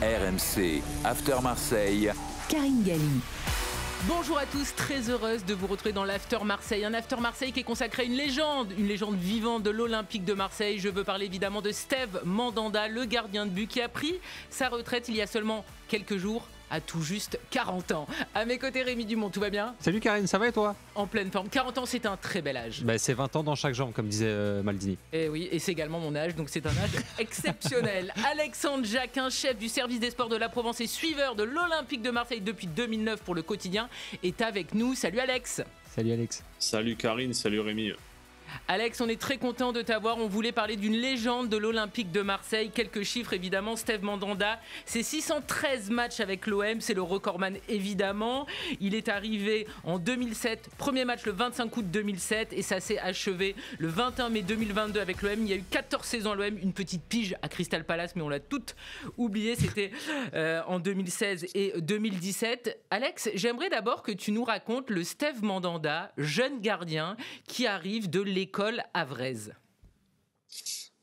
RMC After Marseille. Karine Galli. Bonjour à tous, très heureuse de vous retrouver dans l'After Marseille. Un After Marseille qui est consacré à une légende vivante de l'Olympique de Marseille. Je veux parler évidemment de Steve Mandanda, le gardien de but qui a pris sa retraite il y a seulement quelques jours, à tout juste 40 ans. À mes côtés, Rémi Dumont, tout va bien ? Salut Karine, ça va et toi ? En pleine forme. 40 ans, c'est un très bel âge. C'est 20 ans dans chaque jambe, comme disait Maldini. Et oui, et c'est également mon âge, donc c'est un âge exceptionnel. Alexandre Jacquin, chef du service des sports de la Provence et suiveur de l'Olympique de Marseille depuis 2009 pour le quotidien, est avec nous. Salut Alex. Salut Alex. Salut Karine, salut Rémi. Alex, on est très content de t'avoir. On voulait parler d'une légende de l'Olympique de Marseille. Quelques chiffres évidemment. Steve Mandanda, c'est 613 matchs avec l'OM. C'est le recordman évidemment. Il est arrivé en 2007. Premier match le 25 août 2007 et ça s'est achevé le 21 mai 2022 avec l'OM. Il y a eu 14 saisons à l'OM. Une petite pige à Crystal Palace, mais on l'a toute oublié. C'était en 2016 et 2017. Alex, j'aimerais d'abord que tu nous racontes le Steve Mandanda, jeune gardien qui arrive de l'école havraise.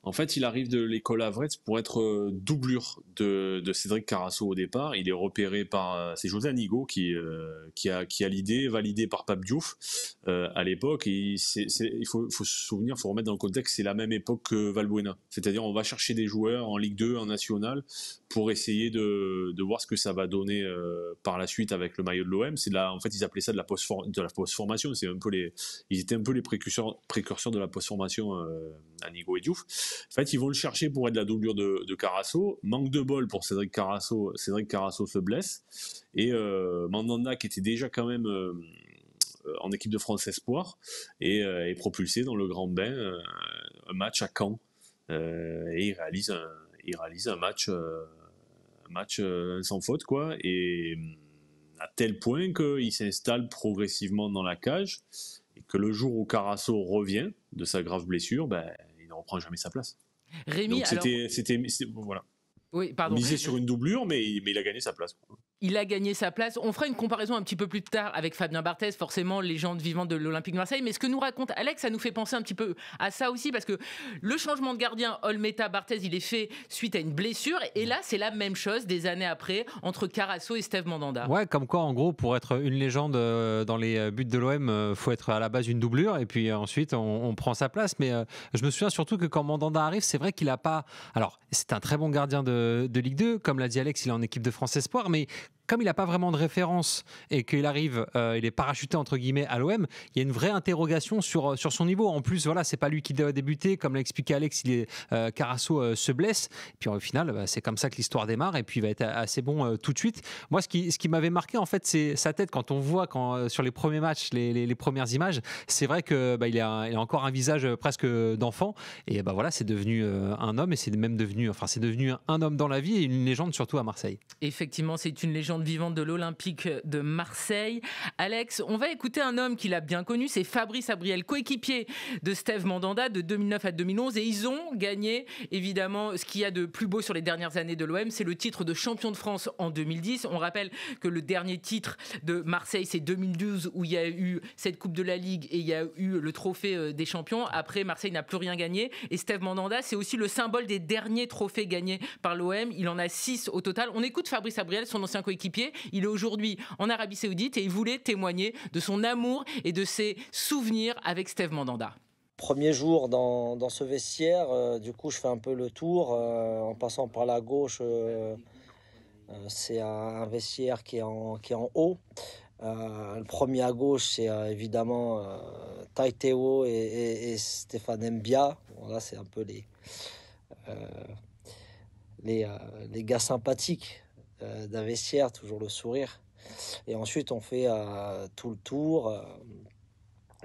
En fait, il arrive de l'école havraise pour être doublure de Cédric Carasso au départ. Il est repéré par c'est José Anigo qui a l'idée, validée par Pape Diouf à l'époque. Et il faut se souvenir, faut remettre dans le contexte, c'est la même époque que Valbuena. C'est-à-dire, on va chercher des joueurs en Ligue 2, en National, pour essayer de voir ce que ça va donner par la suite avec le maillot de l'OM. En fait, ils appelaient ça de la post-formation. Ils étaient un peu les précurseurs de la post-formation, Anigo et Diouf. En fait, ils vont le chercher pour être la doublure de Carasso. Manque de bol pour Cédric Carasso. Cédric Carasso se blesse. Et Mandanda, qui était déjà quand même en équipe de France Espoir, est propulsé dans le grand bain. Un match à Caen. Et il réalise un match sans faute, quoi. Et à tel point qu'il s'installe progressivement dans la cage. Et que le jour où Carasso revient de sa grave blessure, il ne reprend jamais sa place. Rémi, donc voilà. Oui, pardon. Misé sur une doublure, mais il a gagné sa place. Il a gagné sa place. On fera une comparaison un petit peu plus tard avec Fabien Barthez, forcément légende vivante de l'Olympique de Marseille. Mais ce que nous raconte Alex, ça nous fait penser un petit peu à ça aussi, parce que le changement de gardien Olmeta-Barthez, il est fait suite à une blessure. Et là, c'est la même chose des années après entre Carasso et Steve Mandanda. Ouais, comme quoi, en gros, pour être une légende dans les buts de l'OM, faut être à la base une doublure et puis ensuite on prend sa place. Mais je me souviens surtout que quand Mandanda arrive, c'est vrai qu'il a pas. Alors, c'est un très bon gardien de Ligue 2, comme l'a dit Alex, il est en équipe de France Espoir, mais comme il n'a pas vraiment de référence et qu'il arrive, il est parachuté entre guillemets à l'OM, il y a une vraie interrogation sur son niveau. En plus, voilà, c'est pas lui qui doit débuter, comme l'a expliqué Alex, Carasso se blesse. Et puis au final, c'est comme ça que l'histoire démarre et puis il va être assez bon tout de suite. Moi, ce qui m'avait marqué en fait, c'est sa tête quand on voit sur les premiers matchs, les premières images. C'est vrai que il a encore un visage presque d'enfant et voilà, c'est devenu un homme et c'est devenu un homme dans la vie et une légende surtout à Marseille. Effectivement, c'est une légende vivante de l'Olympique de Marseille. Alex, on va écouter un homme qu'il a bien connu, c'est Fabrice Abriel, coéquipier de Steve Mandanda de 2009 à 2011 et ils ont gagné évidemment ce qu'il y a de plus beau sur les dernières années de l'OM, c'est le titre de champion de France en 2010. On rappelle que le dernier titre de Marseille c'est 2012 où il y a eu cette Coupe de la Ligue et il y a eu le trophée des champions. Après, Marseille n'a plus rien gagné et Steve Mandanda, c'est aussi le symbole des derniers trophées gagnés par l'OM. Il en a 6 au total. On écoute Fabrice Abriel, son ancien coéquipier. Il est aujourd'hui en Arabie Saoudite et il voulait témoigner de son amour et de ses souvenirs avec Steve Mandanda. Premier jour dans ce vestiaire, du coup je fais un peu le tour en passant par la gauche. C'est un vestiaire qui est en haut. Le premier à gauche, c'est évidemment Taiteo et Stéphane Mbia. Bon, là, c'est un peu les gars sympathiques d'un vestiaire, toujours le sourire. Et ensuite, on fait tout le tour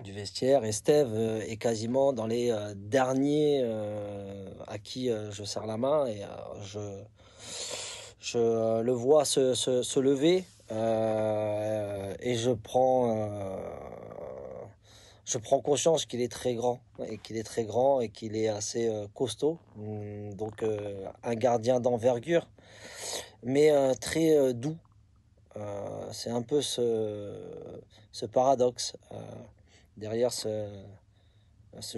du vestiaire. Et Steve est quasiment dans les derniers à qui je serre la main. Et je le vois se lever et je prends conscience qu'il est très grand et qu'il est assez costaud. Donc un gardien d'envergure, mais très doux. C'est un peu ce paradoxe. Derrière ce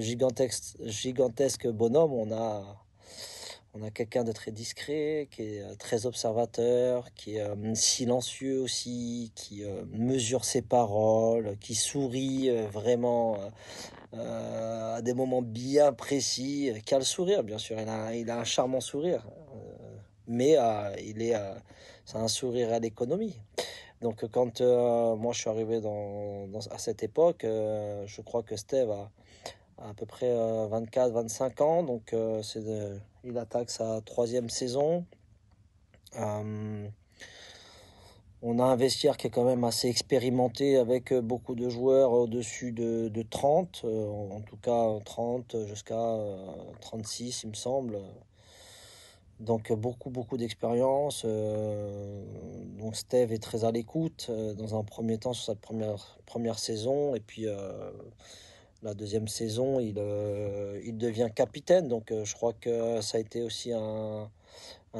gigantesque bonhomme, on On a quelqu'un de très discret, qui est très observateur, qui est silencieux aussi, qui mesure ses paroles, qui sourit vraiment à des moments bien précis, qui a le sourire, bien sûr. Il a un charmant sourire, mais c'est un sourire à l'économie. Donc quand moi je suis arrivé à cette époque, je crois que Steve a à peu près 24-25 ans, donc il attaque sa 3e saison. On a un vestiaire qui est quand même assez expérimenté avec beaucoup de joueurs au-dessus de 30, en tout cas 30 jusqu'à 36 il me semble. Donc beaucoup d'expérience. Donc Steve est très à l'écoute dans un premier temps sur sa première saison, et puis la 2e saison il devient capitaine. Donc je crois que ça a été aussi un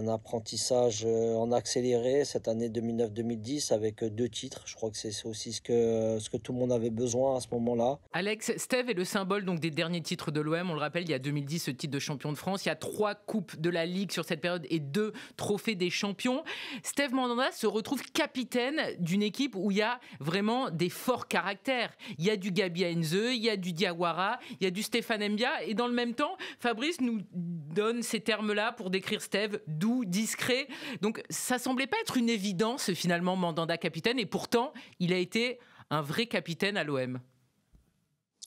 apprentissage en accéléré cette année 2009-2010 avec 2 titres. Je crois que c'est aussi ce que tout le monde avait besoin à ce moment-là. Alex, Steve est le symbole donc des derniers titres de l'OM. On le rappelle, il y a 2010 ce titre de champion de France. Il y a 3 coupes de la Ligue sur cette période et 2 trophées des champions. Steve Mandanda se retrouve capitaine d'une équipe où il y a vraiment des forts caractères. Il y a du Gabi Heinze, il y a du Diawara, il y a du Stéphane Mbia. Et dans le même temps, Fabrice nous donne ces termes-là pour décrire Steve: doux, discret. Donc ça semblait pas être une évidence finalement, Mandanda capitaine, et pourtant il a été un vrai capitaine à l'OM.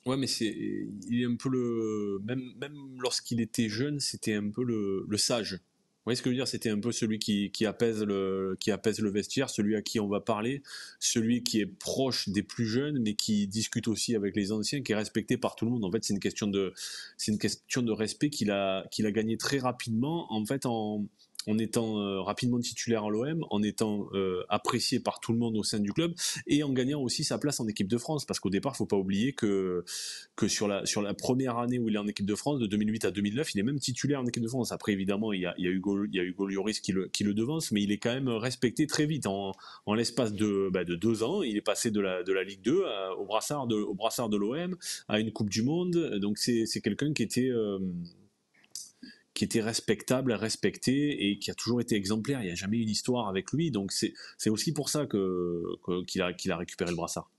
Ouais, mais il est un peu même lorsqu'il était jeune, c'était un peu le sage. Vous voyez ce que je veux dire? C'était un peu celui qui apaise le vestiaire, celui à qui on va parler, celui qui est proche des plus jeunes, mais qui discute aussi avec les anciens, qui est respecté par tout le monde. En fait, c'est une question de respect qu'il a gagné très rapidement, en fait, en étant rapidement titulaire à l'OM, en étant apprécié par tout le monde au sein du club, et en gagnant aussi sa place en équipe de France. Parce qu'au départ, il ne faut pas oublier que sur la première année où il est en équipe de France, de 2008 à 2009, il est même titulaire en équipe de France. Après, évidemment, il y a Hugo Lloris qui le devance, mais il est quand même respecté très vite. En l'espace de 2 ans, il est passé de la Ligue 2 au brassard de l'OM, à une Coupe du Monde. Donc c'est quelqu'un qui était respectable, respecté, et qui a toujours été exemplaire. Il n'y a jamais eu une histoire avec lui, donc c'est aussi pour ça qu'il a récupéré le brassard.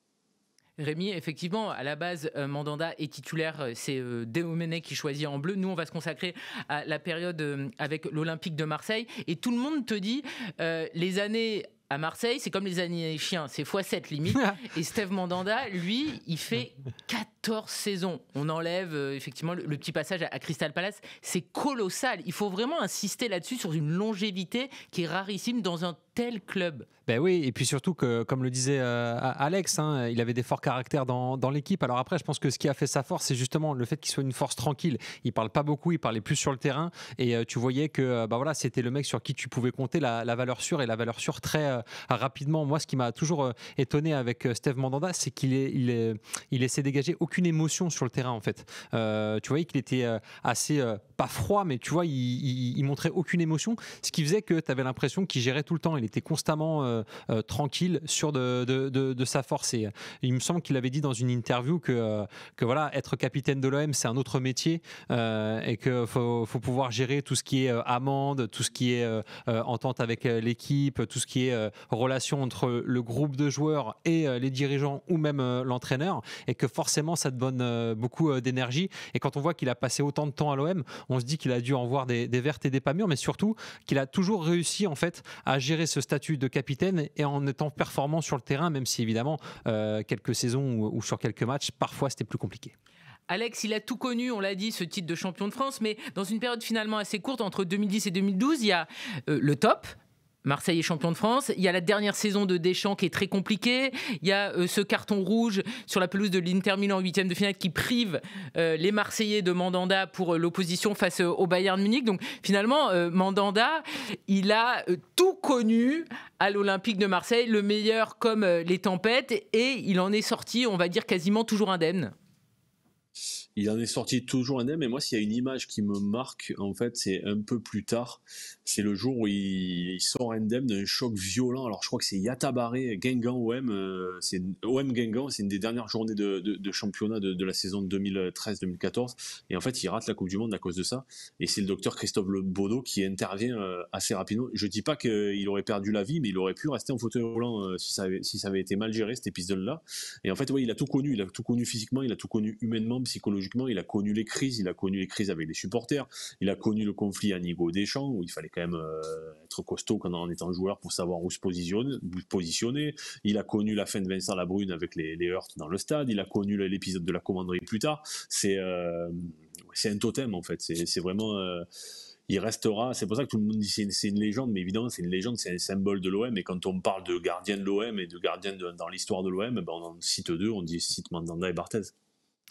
Rémi, effectivement, à la base, Mandanda est titulaire, c'est Déoméné qui choisit en bleu. Nous, on va se consacrer à la période avec l'Olympique de Marseille, et tout le monde te dit les années à Marseille, c'est comme les années chiens, c'est x7 limite. Et Steve Mandanda, lui, il fait 14 saisons. On enlève effectivement le petit passage à Crystal Palace. C'est colossal. Il faut vraiment insister là-dessus, sur une longévité qui est rarissime dans un tel club. Ben oui, et puis surtout que, comme le disait Alex, il avait des forts caractères dans l'équipe. Alors après, je pense que ce qui a fait sa force, c'est justement le fait qu'il soit une force tranquille. Il parle pas beaucoup, il parlait plus sur le terrain, et tu voyais que c'était le mec sur qui tu pouvais compter la valeur sûre, et la valeur sûre très rapidement. Moi, ce qui m'a toujours étonné avec Steve Mandanda, c'est qu'il laissait dégager aucune émotion sur le terrain, en fait. Tu voyais qu'il était assez pas froid, mais tu vois, il montrait aucune émotion, ce qui faisait que tu avais l'impression qu'il gérait tout le temps. Il était constamment tranquille, sûr de sa force. Et il me semble qu'il avait dit dans une interview que voilà, être capitaine de l'OM, c'est un autre métier, et qu'il faut pouvoir gérer tout ce qui est amende, tout ce qui est entente avec l'équipe, tout ce qui est relation entre le groupe de joueurs et les dirigeants, ou même l'entraîneur, et que forcément ça te donne beaucoup d'énergie. Et quand on voit qu'il a passé autant de temps à l'OM, on se dit qu'il a dû en voir des vertes et des pas mûres, mais surtout qu'il a toujours réussi en fait à gérer ce statut de capitaine, et en étant performant sur le terrain, même si évidemment quelques saisons ou sur quelques matchs, parfois c'était plus compliqué. Alex, il a tout connu, on l'a dit, ce titre de champion de France, mais dans une période finalement assez courte, entre 2010 et 2012, il y a le top. Marseille est champion de France. Il y a la dernière saison de Deschamps qui est très compliquée. Il y a ce carton rouge sur la pelouse de l'Inter Milan en 8e de finale qui prive les Marseillais de Mandanda pour l'opposition face au Bayern Munich. Donc finalement, Mandanda, il a tout connu à l'Olympique de Marseille, le meilleur comme les tempêtes, et il en est sorti, on va dire, quasiment toujours indemne. Il en est sorti toujours indemne, mais moi, s'il y a une image qui me marque, en fait, c'est un peu plus tard. C'est le jour où il sort indemne d'un choc violent. Alors, je crois que c'est Yatabaré, Guingamp, OM. C'est OM Guingamp, c'est une des dernières journées de championnat de la saison 2013-2014. Et en fait, il rate la Coupe du Monde à cause de ça. Et c'est le docteur Christophe Baudot qui intervient assez rapidement. Je dis pas qu'il aurait perdu la vie, mais il aurait pu rester en fauteuil roulant si ça avait été mal géré, cet épisode-là. Et en fait, ouais, il a tout connu. Il a tout connu physiquement, il a tout connu humainement, psychologiquement. Il a connu les crises, avec les supporters, il a connu le conflit à Nigo Deschamps où il fallait quand même être costaud en étant joueur pour savoir où se positionner. Il a connu la fin de Vincent Labrune avec les heurts dans le stade, il a connu l'épisode de la commanderie plus tard. C'est un totem en fait, c'est vraiment... il restera, c'est pour ça que tout le monde dit c'est une légende, mais évidemment c'est une légende, c'est un symbole de l'OM, et quand on parle de gardien de l'OM et de gardien dans l'histoire de l'OM, on en cite deux, on cite Mandanda et Barthez.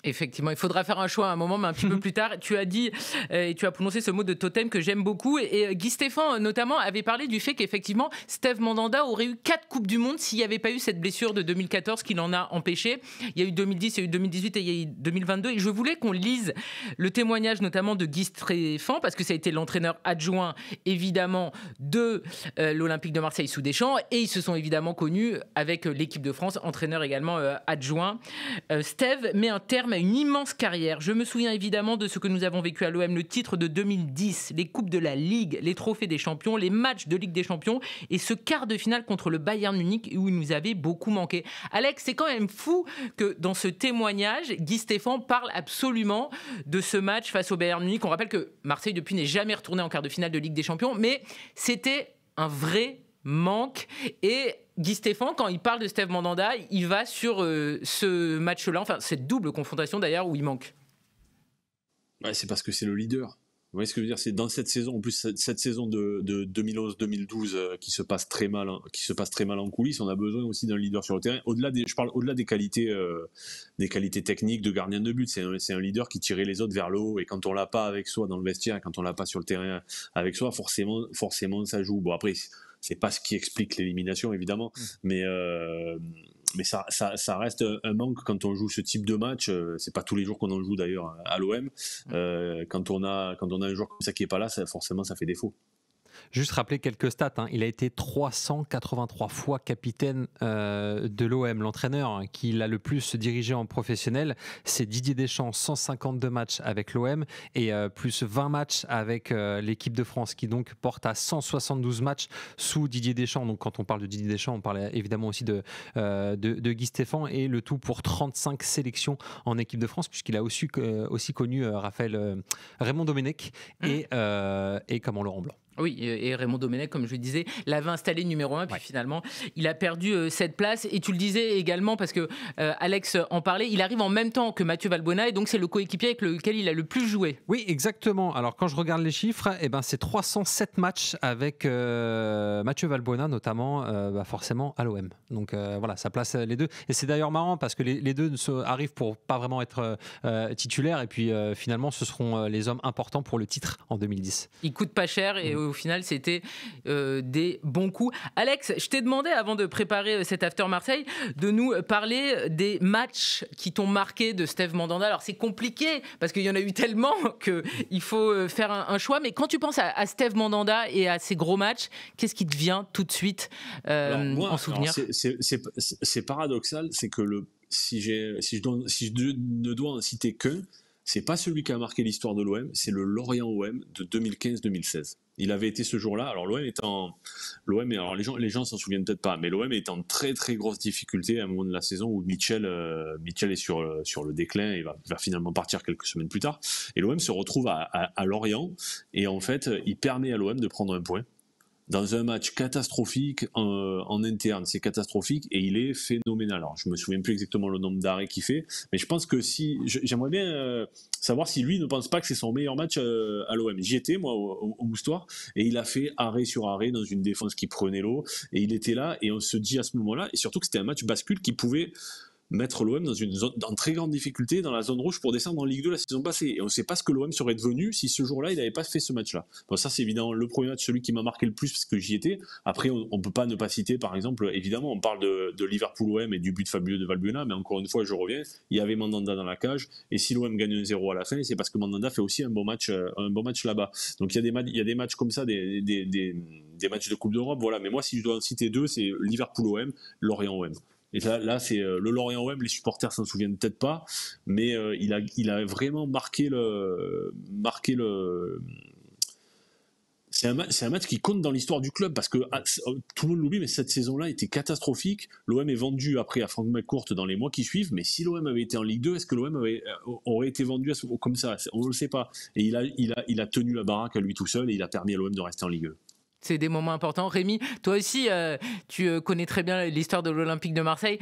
Effectivement, il faudra faire un choix à un moment, mais un petit peu plus tard. Tu as dit et tu as prononcé ce mot de totem que j'aime beaucoup. Et Guy Stéphane, notamment, avait parlé du fait qu'effectivement, Steve Mandanda aurait eu 4 Coupes du Monde s'il n'y avait pas eu cette blessure de 2014 qui l'en a empêché. Il y a eu 2010, il y a eu 2018 et il y a eu 2022. Et je voulais qu'on lise le témoignage notamment de Guy Stéphane, parce que ça a été l'entraîneur adjoint, évidemment, de l'Olympique de Marseille sous Deschamps. Et ils se sont évidemment connus avec l'équipe de France, entraîneur également adjoint. Steve met un terme à une immense carrière. Je me souviens évidemment de ce que nous avons vécu à l'OM, le titre de 2010, les coupes de la Ligue, les trophées des champions, les matchs de Ligue des champions et ce quart de finale contre le Bayern Munich où il nous avait beaucoup manqué. Alex, c'est quand même fou que dans ce témoignage, Guy Stéphane parle absolument de ce match face au Bayern Munich. On rappelle que Marseille depuis n'est jamais retourné en quart de finale de Ligue des champions, mais c'était un vrai manque. Et Guy Stéphane, quand il parle de Steve Mandanda, il va sur ce match-là, enfin cette double confrontation d'ailleurs où il manque. Ouais, c'est parce que c'est le leader. Vous voyez ce que je veux dire, c'est dans cette saison, en plus cette saison de 2011-2012 qui se passe très mal en coulisses, on a besoin aussi d'un leader sur le terrain. Je parle au-delà des qualités techniques de gardien de but, c'est un leader qui tirait les autres vers le haut, et quand on l'a pas avec soi dans le vestiaire, quand on l'a pas sur le terrain avec soi, forcément ça joue. Bon, après, c'est pas ce qui explique l'élimination évidemment, mais ça reste un manque quand on joue ce type de match. C'est pas tous les jours qu'on en joue d'ailleurs à l'OM. Quand on a un joueur comme ça qui est pas là, forcément ça fait défaut. Juste rappeler quelques stats. Il a été 383 fois capitaine de l'OM. L'entraîneur qui l'a le plus dirigé en professionnel, c'est Didier Deschamps, 152 matchs avec l'OM et plus 20 matchs avec l'équipe de France, qui donc porte à 172 matchs sous Didier Deschamps. Donc quand on parle de Didier Deschamps, on parle évidemment aussi de Guy Stéphane, et le tout pour 35 sélections en équipe de France, puisqu'il a aussi connu Raymond Domenech et comment Laurent Blanc. Oui, et Raymond Domenech, comme je le disais, l'avait installé numéro 1, puis finalement, il a perdu cette place. Et tu le disais également, parce que Alex en parlait, il arrive en même temps que Mathieu Valbuena, et donc c'est le coéquipier avec lequel il a le plus joué. Oui, exactement. Alors quand je regarde les chiffres, c'est 307 matchs avec Mathieu Valbuena, notamment forcément à l'OM. Donc voilà, ça place les deux. Et c'est d'ailleurs marrant, parce que les deux arrivent pour pas vraiment être titulaires, et puis finalement, ce seront les hommes importants pour le titre en 2010. Ils coûtent pas cher, et au final, c'était des bons coups. Alex, je t'ai demandé, avant de préparer cet After Marseille, de nous parler des matchs qui t'ont marqué de Steve Mandanda. Alors, c'est compliqué, parce qu'il y en a eu tellement qu'il faut faire un choix. Mais quand tu penses à Steve Mandanda et à ces gros matchs, qu'est-ce qui te vient tout de suite en souvenir ? C'est paradoxal, c'est que si je ne dois en citer qu'un, c'est pas celui qui a marqué l'histoire de l'OM, c'est le Lorient-OM de 2015-2016. Il avait été ce jour-là. Alors alors les gens s'en souviennent peut-être pas, mais l'OM est en très très grosse difficulté à un moment de la saison où Mitchell est sur le déclin et va finalement partir quelques semaines plus tard. Et l'OM se retrouve à Lorient, et en fait, il permet à l'OM de prendre un point dans un match catastrophique en interne. C'est catastrophique, et il est phénoménal. Alors, je me souviens plus exactement le nombre d'arrêts qu'il fait, mais je pense que j'aimerais bien savoir si lui ne pense pas que c'est son meilleur match à l'OM. J'y étais, moi, au Moustoir, et il a fait arrêt sur arrêt dans une défense qui prenait l'eau, et il était là, et on se dit à ce moment-là, et surtout que c'était un match bascule qui pouvait mettre l'OM dans une zone en très grande difficulté dans la zone rouge pour descendre en Ligue 2 la saison passée. Et on ne sait pas ce que l'OM serait devenu si ce jour-là, il n'avait pas fait ce match-là. Bon, ça, c'est évidemment le premier match, celui qui m'a marqué le plus parce que j'y étais. Après, on ne peut pas ne pas citer, par exemple, évidemment, on parle de Liverpool-OM et du but fabuleux de Valbuena, mais encore une fois, je reviens, il y avait Mandanda dans la cage, et si l'OM gagne 1-0 à la fin, c'est parce que Mandanda fait aussi un bon match là-bas. Donc il y a des matchs comme ça, des matchs de Coupe d'Europe, voilà. Mais moi, si je dois en citer deux, c'est Liverpool-OM, Lorient-OM. Et là c'est le Lorient-OM, les supporters s'en souviennent peut-être pas, mais il a vraiment marqué le. C'est un match qui compte dans l'histoire du club parce que tout le monde l'oublie, mais cette saison-là était catastrophique. L'OM est vendu après à Franck McCourt dans les mois qui suivent, mais si l'OM avait été en Ligue 2, est-ce que l'OM aurait été vendu comme ça? On ne le sait pas. Et il a tenu la baraque à lui tout seul et il a permis à l'OM de rester en Ligue 2. C'est des moments importants. Rémi, toi aussi, tu connais très bien l'histoire de l'Olympique de Marseille.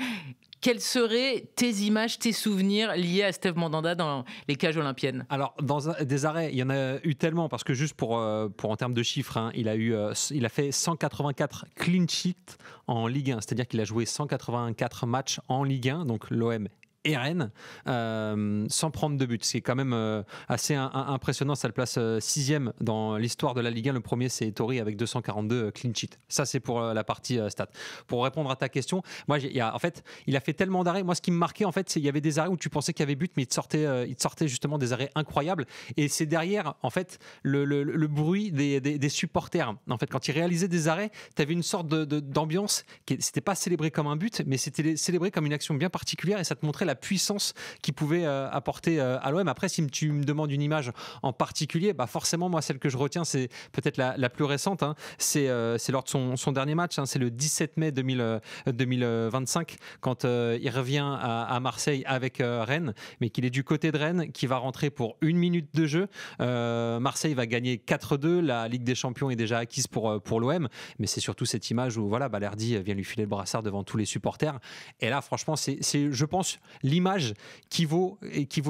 Quelles seraient tes images, tes souvenirs liés à Steve Mandanda dans les cages olympiennes? Alors, dans des arrêts, il y en a eu tellement, parce que juste pour en termes de chiffres, hein, il a fait 184 clean sheets en Ligue 1, c'est-à-dire qu'il a joué 184 matchs en Ligue 1, donc l'OM et Rennes, sans prendre de but. C'est quand même assez impressionnant. Ça le place 6e dans l'histoire de la Ligue 1. Le premier, c'est Ettori avec 242 clean sheets. Ça, c'est pour la partie stats. Pour répondre à ta question, moi, en fait, il a fait tellement d'arrêts. Moi, ce qui me marquait, en fait, c'est qu'il y avait des arrêts où tu pensais qu'il y avait but, mais il te sortait justement des arrêts incroyables. Et c'est derrière, en fait, le bruit des supporters. En fait, quand il réalisait des arrêts, tu avais une sorte d'ambiance qui c'était pas célébré comme un but, mais c'était célébré comme une action bien particulière, et ça te montrait la puissance qu'il pouvait apporter à l'OM. Après, si tu me demandes une image en particulier, bah forcément, moi, celle que je retiens, c'est peut-être la plus récente. Hein. C'est lors de son dernier match. Hein. C'est le 17 mai 2025, quand il revient à Marseille avec Rennes, mais qu'il est du côté de Rennes, qui va rentrer pour 1 minute de jeu. Marseille va gagner 4-2. La Ligue des Champions est déjà acquise pour l'OM, mais c'est surtout cette image où voilà, Balerdi vient lui filer le brassard devant tous les supporters. Et là, franchement, c'est je pense, l'image qui vaut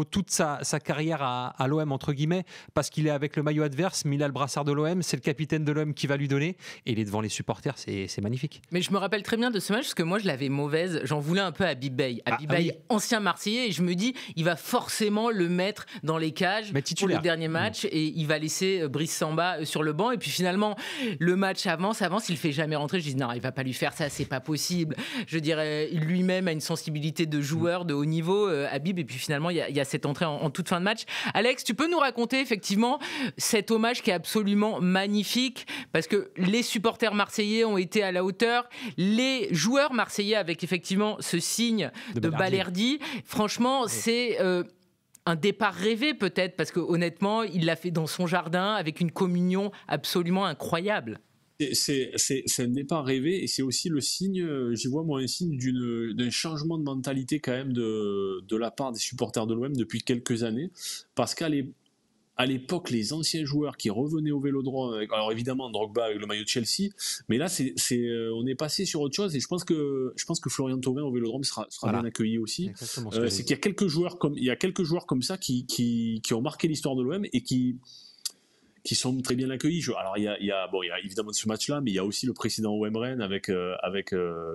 toute sa carrière à l'OM, entre guillemets, parce qu'il est avec le maillot adverse, mais il a le brassard de l'OM, c'est le capitaine de l'OM qui va lui donner, et il est devant les supporters, c'est magnifique. Mais je me rappelle très bien de ce match, parce que moi je l'avais mauvaise, j'en voulais un peu à Habib Beye. Habib Beye, oui. Ancien Marseillais, et je me dis, il va forcément le mettre dans les cages pour le dernier match, et il va laisser Brice Samba sur le banc, et puis finalement, le match avance, il le fait jamais rentrer, je dis non, il va pas lui faire ça, c'est pas possible. Je dirais, lui-même a une sensibilité de joueur de haut niveau, Habib, et puis finalement il y a cette entrée en toute fin de match. Alex, tu peux nous raconter effectivement cet hommage qui est absolument magnifique, parce que les supporters marseillais ont été à la hauteur, les joueurs marseillais avec effectivement ce signe de Balerdi. Franchement, c'est un départ rêvé peut-être, parce que honnêtement il l'a fait dans son jardin avec une communion absolument incroyable. C'est un départ rêvé, et c'est aussi le signe, j'y vois moi un signe d'un changement de mentalité quand même de la part des supporters de l'OM depuis quelques années, parce qu'à l'époque, les anciens joueurs qui revenaient au Vélodrome, alors évidemment Drogba avec le maillot de Chelsea, mais là on est passé sur autre chose, et je pense que Florian Thauvin au Vélodrome sera voilà, bien accueilli aussi. C'est qu'il y a quelques joueurs comme ça qui ont marqué l'histoire de l'OM et qui sont très bien accueillis. Alors il y a évidemment ce match-là, mais il y a aussi le précédent OM Rennes avec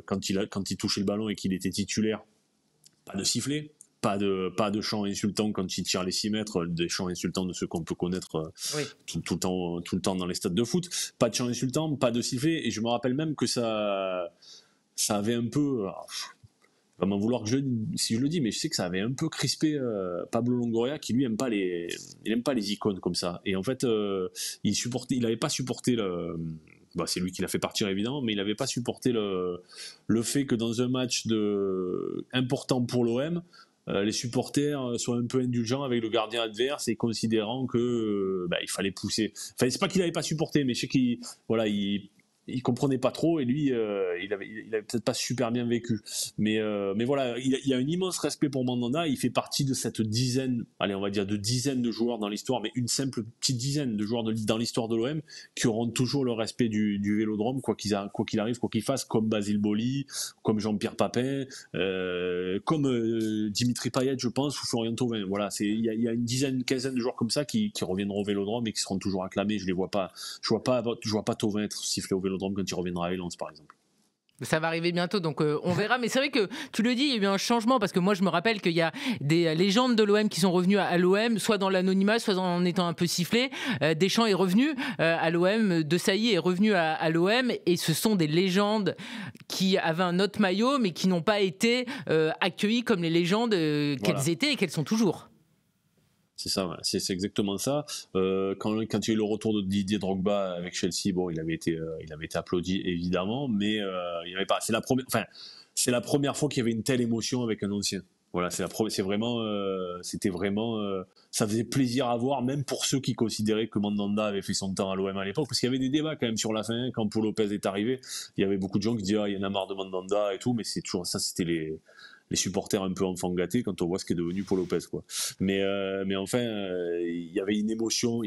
quand il touchait le ballon et qu'il était titulaire, pas de sifflet. Pas de chants insultants quand il tire les 6 mètres, des chants insultants de ceux qu'on peut connaître tout le temps dans les stades de foot. Pas de chants insultants, pas de sifflet, et je me rappelle même que ça avait un peu... Il va m'en vouloir si je le dis, mais je sais que ça avait un peu crispé Pablo Longoria, qui lui aime pas les icônes comme ça. Et en fait, il n'avait pas supporté c'est lui qui l'a fait partir évidemment, mais il n'avait pas supporté le fait que dans un match important pour l'OM, les supporters soient un peu indulgents avec le gardien adverse et considérant que il fallait pousser. Enfin, c'est pas qu'il n'avait pas supporté, mais je sais il comprenait pas trop, et lui il avait peut-être pas super bien vécu, mais voilà, il y a un immense respect pour Mandanda. Il fait partie de cette dizaine, allez, on va dire de dizaines de joueurs dans l'histoire, mais une simple petite dizaine de joueurs dans l'histoire de l'OM qui auront toujours le respect du Vélodrome, quoi qu'il arrive, quoi qu'il fasse, comme Basile Boli, comme Jean-Pierre Papin, comme Dimitri Payet, je pense, ou Florian Thauvin. Voilà, il y a une quinzaine de joueurs comme ça qui reviendront au Vélodrome et qui seront toujours acclamés. Je vois pas Thauvin être sifflé au Vélodrome quand il reviendra à Lens, par exemple. Ça va arriver bientôt, donc on verra. Mais c'est vrai que tu le dis, il y a eu un changement parce que moi je me rappelle qu'il y a des légendes de l'OM qui sont revenues à l'OM, soit dans l'anonymat, soit en étant un peu sifflé. Deschamps est revenu à l'OM, De Sailly est revenu à l'OM, et ce sont des légendes qui avaient un autre maillot, mais qui n'ont pas été accueillies comme les légendes qu'elles étaient et qu'elles sont toujours. C'est ça, ouais. C'est exactement ça. Quand il y a eu le retour de Didier Drogba avec Chelsea, bon, il avait été applaudi évidemment, mais il y avait pas. C'est la première fois qu'il y avait une telle émotion avec un ancien. Voilà, c'était vraiment, ça faisait plaisir à voir, même pour ceux qui considéraient que Mandanda avait fait son temps à l'OM à l'époque, parce qu'il y avait des débats quand même sur la fin, quand Paul Lopez est arrivé, il y avait beaucoup de gens qui disaient il y en a marre de Mandanda et tout, mais c'est toujours ça, c'était les supporters un peu enfants gâtés quand on voit ce qu'est devenu Paul Lopez, quoi. Mais enfin, il y avait une émotion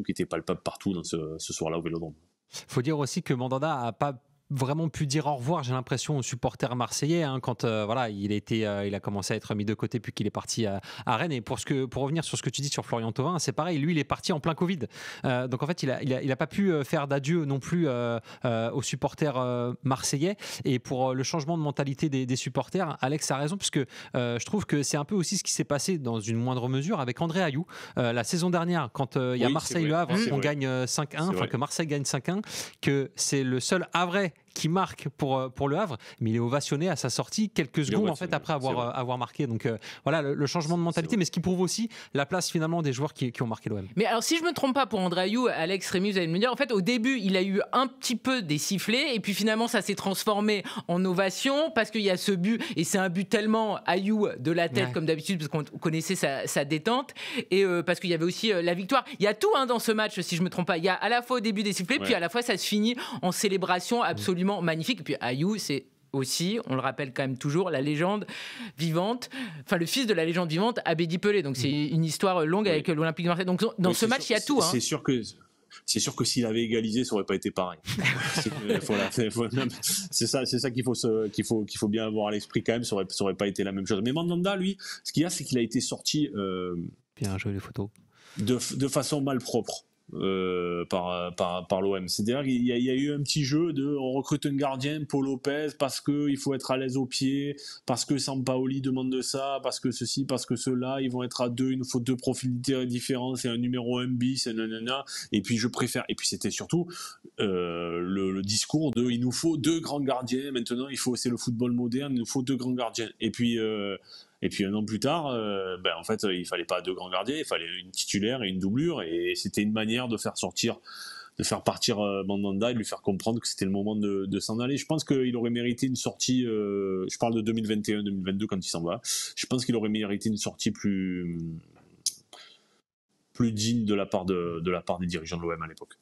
qui était palpable partout dans ce soir-là au Vélodrome. Faut dire aussi que Mandanda a pas vraiment pu dire au revoir, j'ai l'impression, aux supporters marseillais, quand il a commencé à être mis de côté puis qu'il est parti à Rennes. Et pour revenir sur ce que tu dis sur Florian Thauvin, c'est pareil, lui il est parti en plein Covid, donc en fait il a pas pu faire d'adieu non plus aux supporters marseillais. Et pour le changement de mentalité des supporters, Alex a raison, puisque je trouve que c'est un peu aussi ce qui s'est passé dans une moindre mesure avec André Ayew la saison dernière, quand il y a Marseille-Le Havre, on gagne 5-1, que Marseille gagne 5-1, que c'est le seul Havrais qui marque pour Le Havre, mais il est ovationné à sa sortie quelques secondes en fait après avoir marqué. Donc voilà le changement de mentalité, mais ce qui prouve aussi la place finalement des joueurs qui ont marqué l'OM. Mais alors si je me trompe pas, pour André Ayew, Alex, Rémi, vous allez me dire, en fait au début il a eu un petit peu des sifflets et puis finalement ça s'est transformé en ovation parce qu'il y a ce but, et c'est un but tellement Ayew de la tête comme d'habitude parce qu'on connaissait sa détente, et parce qu'il y avait aussi la victoire. Il y a tout dans ce match, si je me trompe pas. Il y a à la fois au début des sifflets, puis à la fois ça se finit en célébration absolument magnifique. Et puis Ayew, c'est aussi, on le rappelle quand même toujours, la légende vivante, enfin le fils de la légende vivante, Abedi Pelé. Donc c'est une histoire longue avec l'Olympique de Marseille. Donc dans ce match, il y a tout. C'est sûr que s'il avait égalisé, ça aurait pas été pareil. C'est ça qu'il faut bien avoir à l'esprit quand même. Ça aurait pas été la même chose. Mais Mandanda, lui, ce qu'il y a, c'est qu'il a été sorti bien joué les photos de façon malpropre. Par l'OM. C'est-à-dire qu'il y a eu un petit jeu on recrute un gardien, Paul Lopez, parce qu'il faut être à l'aise au pied, parce que Sampaoli demande de ça, parce que ceci, parce que cela, ils vont être à deux, il nous faut deux profils différents, c'est un numéro 1 bis, nanana, et puis je préfère. Et puis c'était surtout le discours il nous faut deux grands gardiens, maintenant c'est le football moderne, il nous faut deux grands gardiens. Et puis un an plus tard, en fait, il fallait pas deux grands gardiens, il fallait une titulaire et une doublure, et c'était une manière de faire partir Mandanda et de lui faire comprendre que c'était le moment de s'en aller. Je pense qu'il aurait mérité une sortie, je parle de 2021-2022 quand il s'en va, je pense qu'il aurait mérité une sortie plus digne de la part des dirigeants de l'OM à l'époque.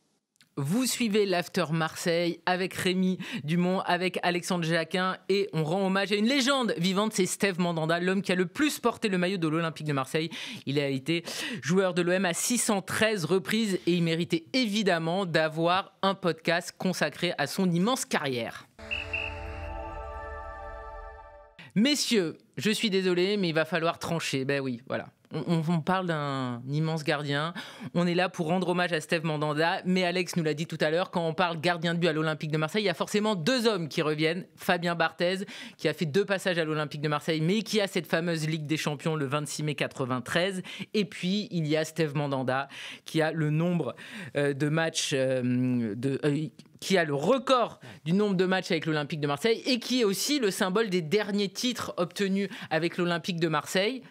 Vous suivez l'After Marseille avec Rémi Dumont, avec Alexandre Jacquin, et on rend hommage à une légende vivante, c'est Steve Mandanda, l'homme qui a le plus porté le maillot de l'Olympique de Marseille. Il a été joueur de l'OM à 613 reprises et il méritait évidemment d'avoir un podcast consacré à son immense carrière. Messieurs, je suis désolé, mais il va falloir trancher. Ben oui, voilà. On parle d'un immense gardien. On est là pour rendre hommage à Steve Mandanda. Mais Alex nous l'a dit tout à l'heure, quand on parle gardien de but à l'Olympique de Marseille, il y a forcément deux hommes qui reviennent. Fabien Barthez, qui a fait 2 passages à l'Olympique de Marseille, mais qui a cette fameuse Ligue des Champions le 26 mai 93. Et puis, il y a Steve Mandanda, qui a le nombre de matchs... qui a le record du nombre de matchs avec l'Olympique de Marseille et qui est aussi le symbole des derniers titres obtenus avec l'Olympique de Marseille.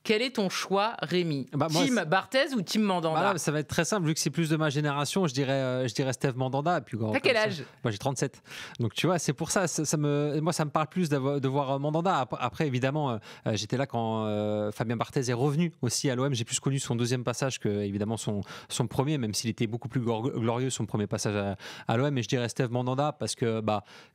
Quel est ton choix, Rémi ? Team Barthez ou Team Mandanda ? Ça va être très simple, vu que c'est plus de ma génération, je dirais Steve Mandanda. Et puis, t'as quel âge ? Moi, j'ai 37. Donc, tu vois, c'est pour ça, moi, ça me parle plus de voir Mandanda. Après, évidemment, j'étais là quand Fabien Barthez est revenu aussi à l'OM. J'ai plus connu son deuxième passage que, évidemment, son premier, même s'il était beaucoup plus glorieux, son premier passage à l'OM. Mais je dirais Steve Mandanda parce que,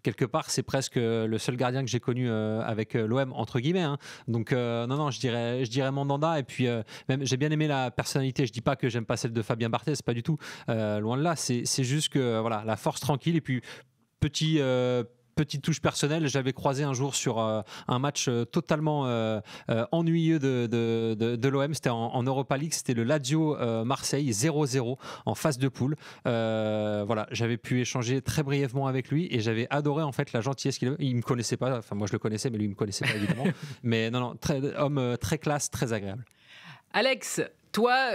quelque part, c'est presque le seul gardien que j'ai connu avec l'OM, entre guillemets. Donc, non, je dirais Mandanda. Et puis même j'ai bien aimé la personnalité, je dis pas que j'aime pas celle de Fabien Barthez, pas du tout, loin de là, c'est juste que voilà, la force tranquille et puis petit petite touche personnelle, j'avais croisé un jour sur un match totalement ennuyeux de l'OM. C'était en Europa League, c'était le Lazio Marseille 0-0 en phase de poule. Voilà, j'avais pu échanger très brièvement avec lui et j'avais adoré en fait la gentillesse qu'il avait. Il me connaissait pas, enfin moi je le connaissais, mais lui il me connaissait pas évidemment. Mais non, homme très classe, très agréable. Alex, toi,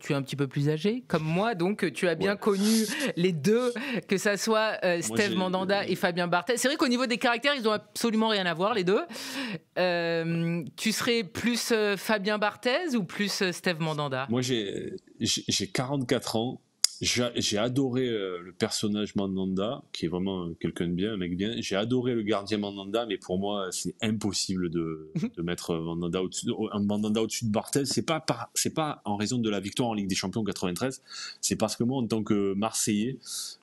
tu es un petit peu plus âgé comme moi, donc tu as bien connu les deux, que ça soit Steve Mandanda et Fabien Barthez. C'est vrai qu'au niveau des caractères, ils n'ont absolument rien à voir, les deux. Tu serais plus Fabien Barthez ou plus Steve Mandanda ? Moi, j'ai 44 ans. J'ai adoré le personnage Mandanda, qui est vraiment quelqu'un de bien, un mec bien. J'ai adoré le gardien Mandanda, mais pour moi, c'est impossible de mettre Mandanda au-dessus de Barthez. C'est pas en raison de la victoire en Ligue des Champions en 93. C'est parce que moi, en tant que Marseillais,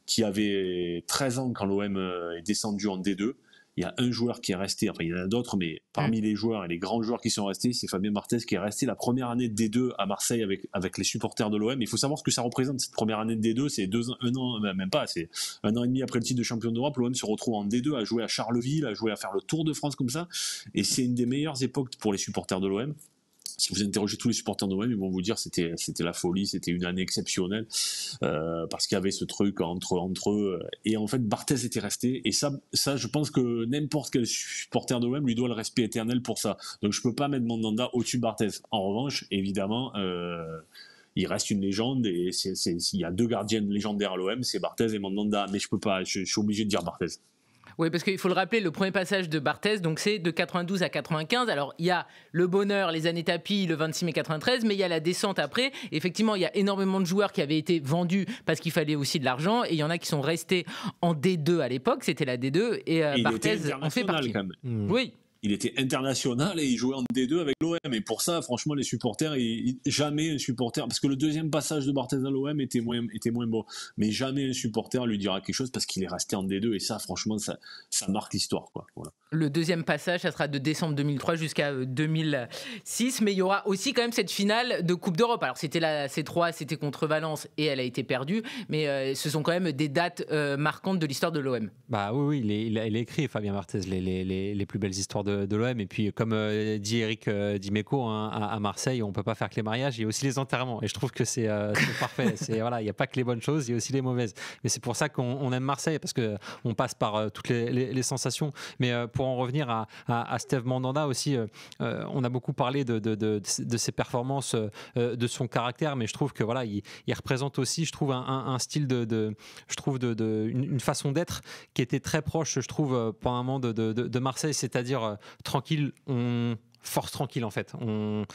qui avait 13 ans quand l'OM est descendu en D2, il y a un joueur qui est resté, enfin il y en a d'autres, mais parmi les joueurs et les grands joueurs qui sont restés, c'est Fabien Barthez qui est resté la première année de D2 à Marseille avec les supporters de l'OM. Il faut savoir ce que ça c'est cette première année de D2, c'est un an, même pas, c'est 1 an et demi après le titre de champion d'Europe. L'OM se retrouve en D2 à jouer à Charleville, à jouer à faire le Tour de France comme ça, et c'est une des meilleures époques pour les supporters de l'OM. Si vous interrogez tous les supporters de l'OM, ils vont vous dire c'était la folie, c'était une année exceptionnelle parce qu'il y avait ce truc entre eux. Et en fait, Barthez était resté. Et ça, je pense que n'importe quel supporter de l'OM lui doit le respect éternel pour ça. Donc je peux pas mettre Mandanda au-dessus de Barthez. En revanche, évidemment, il reste une légende et il y a 2 gardiens légendaires à l'OM, c'est Barthez et Mandanda. Mais je peux pas, je suis obligé de dire Barthez. Oui, parce qu'il faut le rappeler, le premier passage de Barthez, donc c'est de 92 à 95. Alors, il y a le bonheur, les années tapis, le 26 mai 93, mais il y a la descente après. Effectivement, il y a énormément de joueurs qui avaient été vendus parce qu'il fallait aussi de l'argent, et il y en a qui sont restés en D2 à l'époque, c'était la D2, et Barthez en fait partie. Quand même. Oui. Il était international et il jouait en D2 avec l'OM. Et pour ça, franchement, les supporters, jamais un supporter, parce que le deuxième passage de Barthez à l'OM était moins beau, mais jamais un supporter lui dira quelque chose parce qu'il est resté en D2. Et ça, franchement, ça marque l'histoire, quoi. Voilà. Le deuxième passage, ça sera de décembre 2003 jusqu'à 2006. Mais il y aura aussi quand même cette finale de Coupe d'Europe. Alors, c'était la C3, c'était contre Valence et elle a été perdue. Mais ce sont quand même des dates marquantes de l'histoire de l'OM. Bah oui, il a écrit, Fabien Barthez, les plus belles histoires de l'OM. Et puis, comme dit Eric Dimeco, à Marseille, on ne peut pas faire que les mariages, il y a aussi les enterrements. Et je trouve que c'est parfait. Voilà, il n'y a pas que les bonnes choses, il y a aussi les mauvaises. Mais c'est pour ça qu'on aime Marseille, parce qu'on passe par toutes les sensations. Mais pour en revenir à Steve Mandanda aussi, on a beaucoup parlé de ses performances, de son caractère, mais je trouve que voilà, il représente aussi, je trouve, un style une façon d'être qui était très proche, je trouve, pendant un moment de Marseille, c'est-à-dire tranquille, force tranquille en fait. On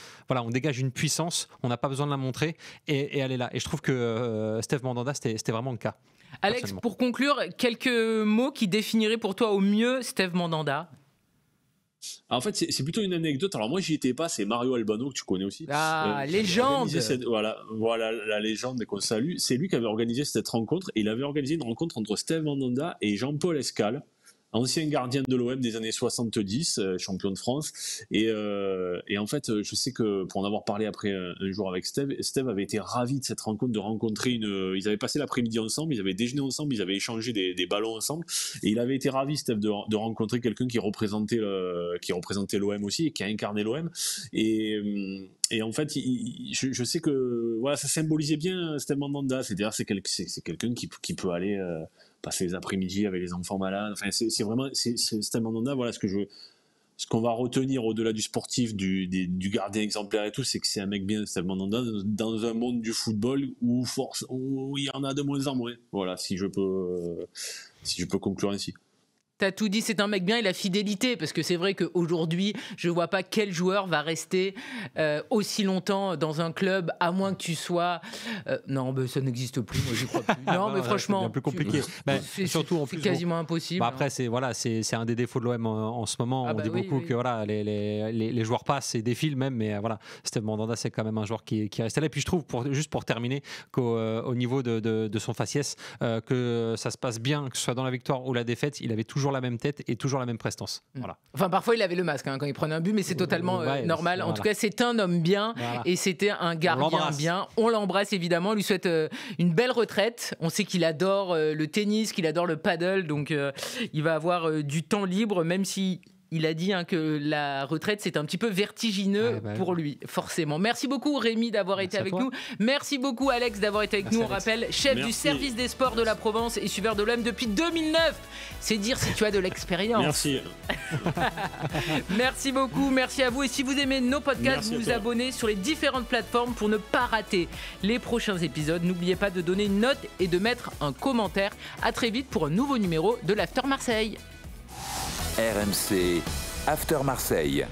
dégage une puissance, on n'a pas besoin de la montrer et elle est là. Et je trouve que Steve Mandanda, c'était vraiment le cas. Alex, pour conclure, quelques mots qui définiraient pour toi au mieux Steve Mandanda. En fait, c'est plutôt une anecdote. Alors moi, j'y étais pas. C'est Mario Albano que tu connais aussi. Légende. Voilà la légende qu'on salue. C'est lui qui avait organisé cette rencontre. Et il avait organisé une rencontre entre Steve Mandanda et Jean-Paul Escale, ancien gardien de l'OM des années 70, champion de France. Et en fait, je sais que pour en avoir parlé après un jour avec Steve avait été ravi de cette rencontre, de rencontrer ils avaient passé l'après-midi ensemble, ils avaient déjeuné ensemble, ils avaient échangé des ballons ensemble. Et il avait été ravi, Steve, de rencontrer quelqu'un qui représentait l'OM aussi et qui a incarné l'OM. Et en fait, je sais que voilà, ça symbolisait bien Steve Mandanda. C'est-à-dire, c'est quelqu'un qui peut aller passer les après-midi avec les enfants malades. Enfin, c'est vraiment Steve Mandanda. Voilà ce qu'on va retenir au-delà du sportif, du gardien exemplaire et tout, c'est que c'est un mec bien, Steve Mandanda, dans un monde du football où il y en a de moins en moins. Voilà, si je peux conclure ainsi. T'as tout dit, c'est un mec bien et la fidélité, parce que c'est vrai qu'aujourd'hui, je vois pas quel joueur va rester aussi longtemps dans un club, à moins que tu sois... non, mais ça n'existe plus, moi j'y crois plus. Non, mais franchement... C'est bien plus compliqué. Surtout en plus, c'est quasiment impossible. Après, c'est un des défauts de l'OM en ce moment. On dit beaucoup que voilà, les joueurs passent et défilent même, mais voilà, Steve Mandanda, c'est quand même un joueur qui reste là. Et puis je trouve, juste pour terminer, qu'au niveau de son faciès, que ça se passe bien, que ce soit dans la victoire ou la défaite, il avait toujours toujours la même tête et toujours la même prestance. Voilà. Enfin, parfois, il avait le masque quand il prenait un but, mais c'est totalement normal. En tout cas, c'est un homme bien et c'était un gardien bien. On l'embrasse évidemment. On lui souhaite une belle retraite. On sait qu'il adore le tennis, qu'il adore le paddle, donc il va avoir du temps libre, même si il a dit que la retraite, c'est un petit peu vertigineux pour lui, forcément. Merci beaucoup, Rémi, d'avoir été avec nous. Merci beaucoup, Alex, d'avoir été avec nous. On rappelle, chef du service des sports de la Provence et suiveur de l'OM depuis 2009. C'est dire si tu as de l'expérience. Merci. Merci beaucoup, merci à vous. Et si vous aimez nos podcasts, vous vous abonnez sur les différentes plateformes pour ne pas rater les prochains épisodes. N'oubliez pas de donner une note et de mettre un commentaire. À très vite pour un nouveau numéro de l'After Marseille. RMC After Marseille.